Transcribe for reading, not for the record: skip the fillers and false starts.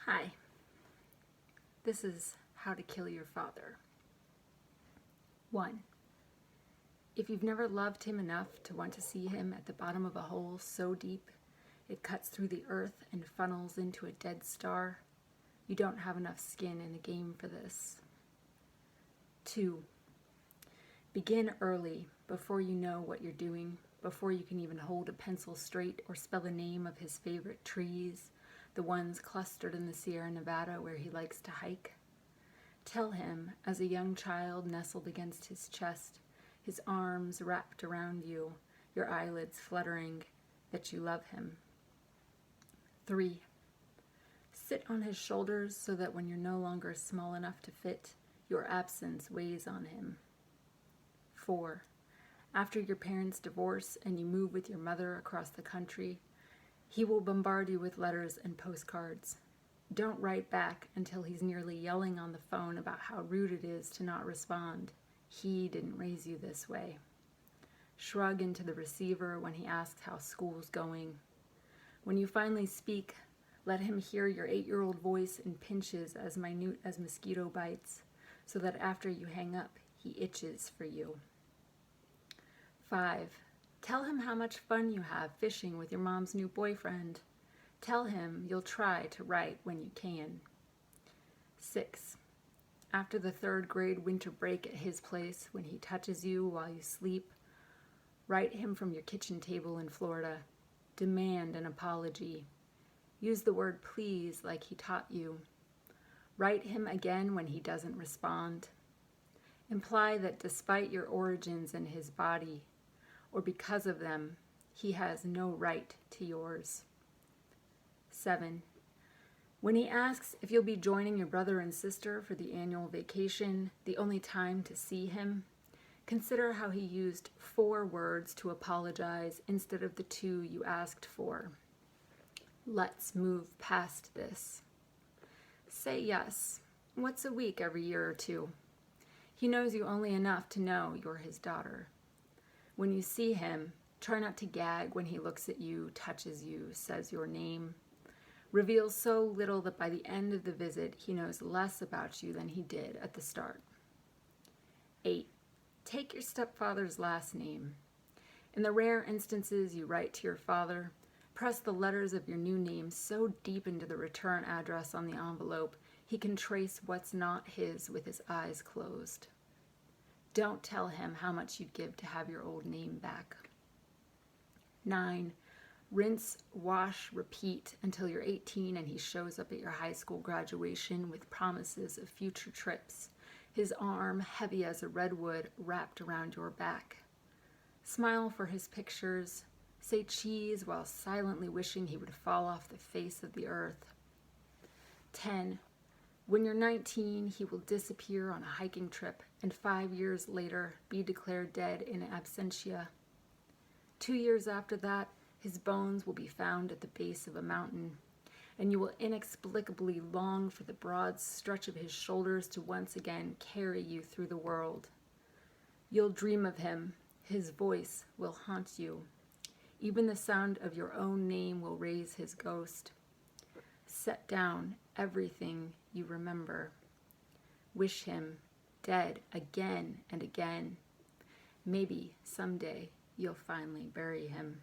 Hi, this is How to Kill Your Father. 1. If you've never loved him enough to want to see him at the bottom of a hole so deep it cuts through the earth and funnels into a dead star, you don't have enough skin in the game for this. 2. Begin early, before you know what you're doing, before you can even hold a pencil straight or spell the name of his favorite trees, the ones clustered in the Sierra Nevada where he likes to hike. Tell him, as a young child nestled against his chest, his arms wrapped around you, your eyelids fluttering, that you love him. 3. Sit on his shoulders so that when you're no longer small enough to fit, your absence weighs on him. 4. After your parents divorce and you move with your mother across the country, he will bombard you with letters and postcards. Don't write back until he's nearly yelling on the phone about how rude it is to not respond. He didn't raise you this way. Shrug into the receiver when he asks how school's going. When you finally speak, let him hear your 8-year-old voice in pinches as minute as mosquito bites, so that after you hang up, he itches for you. 5. Tell him how much fun you have fishing with your mom's new boyfriend. Tell him you'll try to write when you can. 6. After the 3rd grade winter break at his place, when he touches you while you sleep, write him from your kitchen table in Florida. Demand an apology. Use the word please like he taught you. Write him again when he doesn't respond. Imply that despite your origins in his body, or because of them, he has no right to yours. 7. When he asks if you'll be joining your brother and sister for the annual vacation, the only time to see him, consider how he used 4 words to apologize instead of the 2 you asked for. Let's move past this. Say yes, once a week every year or 2. He knows you only enough to know you're his daughter. When you see him, try not to gag when he looks at you, touches you, says your name. Reveal so little that by the end of the visit, he knows less about you than he did at the start. 8. Take your stepfather's last name. In the rare instances you write to your father, press the letters of your new name so deep into the return address on the envelope, he can trace what's not his with his eyes closed. Don't tell him how much you'd give to have your old name back. 9. Rinse, wash, repeat until you're 18 and he shows up at your high school graduation with promises of future trips, his arm heavy as a redwood wrapped around your back. Smile for his pictures, say cheese while silently wishing he would fall off the face of the earth. 10. When you're 19, he will disappear on a hiking trip and 5 years later be declared dead in absentia. 2 years after that, his bones will be found at the base of a mountain, and you will inexplicably long for the broad stretch of his shoulders to once again carry you through the world. You'll dream of him. His voice will haunt you. Even the sound of your own name will raise his ghost. Set down everything you remember. Wish him dead again and again. Maybe someday you'll finally bury him.